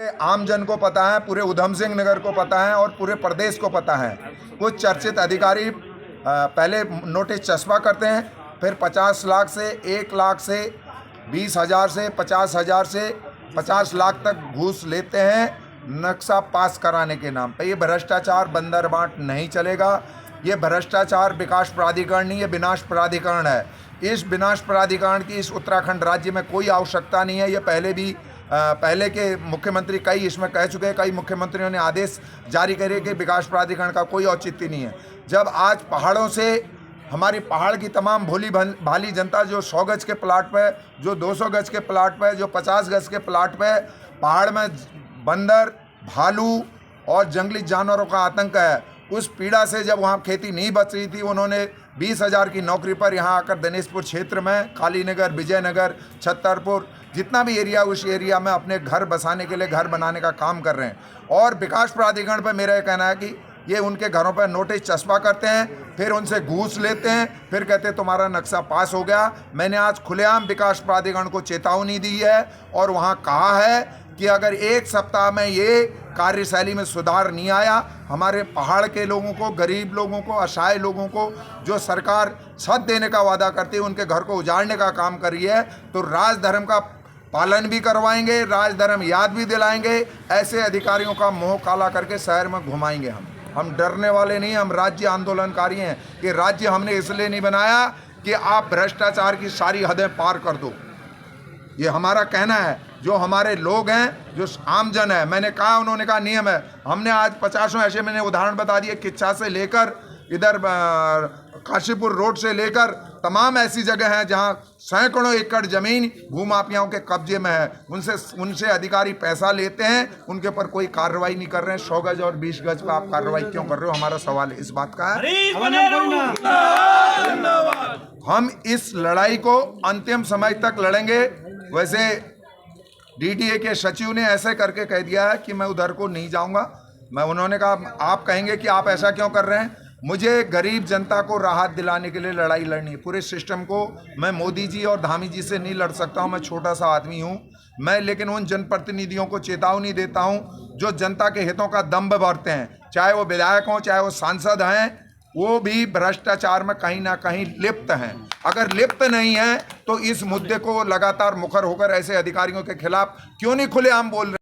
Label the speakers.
Speaker 1: आम जन को पता है, पूरे उधम सिंह नगर को पता है और पूरे प्रदेश को पता है। कुछ चर्चित अधिकारी पहले नोटिस चस्पा करते हैं, फिर 50 लाख से 1 लाख से 20,000 से 50,000 से 50 लाख तक घूस लेते हैं नक्शा पास कराने के नाम पे। ये भ्रष्टाचार बंदर बांट नहीं चलेगा। ये भ्रष्टाचार विकास प्राधिकरण नहीं, ये विनाश प्राधिकरण है। इस विनाश प्राधिकरण की इस उत्तराखंड राज्य में कोई आवश्यकता नहीं है। ये पहले के मुख्यमंत्री कई इसमें कह चुके हैं, कई मुख्यमंत्रियों ने आदेश जारी करे कि विकास प्राधिकरण का कोई औचित्य नहीं है। जब आज पहाड़ों से हमारी पहाड़ की तमाम भोली भाली जनता जो 100 गज के प्लाट पे, जो 200 गज के प्लाट पे, जो 50 गज के प्लाट पे पहाड़ में बंदर, भालू और जंगली जानवरों का आतंक है, उस पीड़ा से जब वहाँ खेती नहीं बच रही थी, उन्होंने 20,000 की नौकरी पर यहाँ आकर दिनेशपुर क्षेत्र में, कालीनगर, विजयनगर, छतरपुर, जितना भी एरिया, उस एरिया में अपने घर बसाने के लिए, घर बनाने का काम कर रहे हैं। और विकास प्राधिकरण पर मेरा ये कहना है कि ये उनके घरों पर नोटिस चस्पा करते हैं, फिर उनसे घूस लेते हैं, फिर कहते हैं तुम्हारा नक्शा पास हो गया। मैंने आज खुलेआम विकास प्राधिकरण को चेतावनी दी है और वहाँ कहा है कि अगर 1 सप्ताह में ये कार्यशैली में सुधार नहीं आया, हमारे पहाड़ के लोगों को, गरीब लोगों को, असहाय लोगों को जो सरकार छत देने का वादा करती है, उनके घर को उजाड़ने का काम कर रही है, तो राजधर्म का पालन भी करवाएंगे, राजधर्म याद भी दिलाएंगे। ऐसे अधिकारियों का मुंह काला करके शहर में घुमाएंगे। हम डरने वाले नहीं, हम राज्य आंदोलनकारी हैं कि राज्य हमने इसलिए नहीं बनाया कि आप भ्रष्टाचार की सारी हदें पार कर दो। ये हमारा कहना है। जो हमारे लोग हैं, जो आमजन है, मैंने कहा, उन्होंने कहा नियम है। हमने आज 50 ऐसे मैंने उदाहरण बता दिए, किच्छा से लेकर इधर काशीपुर रोड से लेकर तमाम ऐसी जगह हैं जहां सैकड़ों एकड़ जमीन भूमाफियाओं के कब्जे में है। उनसे अधिकारी पैसा लेते हैं, उनके ऊपर कोई कार्रवाई नहीं कर रहे हैं। 100 गज और 20 गज पर आप कार्रवाई क्यों कर रहे हो? हमारा सवाल इस बात का है। हम इस लड़ाई को अंतिम समय तक लड़ेंगे। वैसे डीडीए के सचिव ने ऐसे करके कह दिया है कि मैं उधर को नहीं जाऊंगा। उन्होंने कहा आप कहेंगे कि आप ऐसा क्यों कर रहे हैं? मुझे गरीब जनता को राहत दिलाने के लिए लड़ाई लड़नी है। पूरे सिस्टम को मैं मोदी जी और धामी जी से नहीं लड़ सकता हूं। मैं छोटा सा आदमी हूं मैं, लेकिन उन जनप्रतिनिधियों को चेतावनी देता हूं जो जनता के हितों का दंभ भरते हैं, चाहे वो विधायक हों, चाहे वो सांसद हैं, वो भी भ्रष्टाचार में कहीं ना कहीं लिप्त हैं। अगर लिप्त नहीं है तो इस मुद्दे को लगातार मुखर होकर ऐसे अधिकारियों के खिलाफ क्यों नहीं खुलेआम बोल रहे?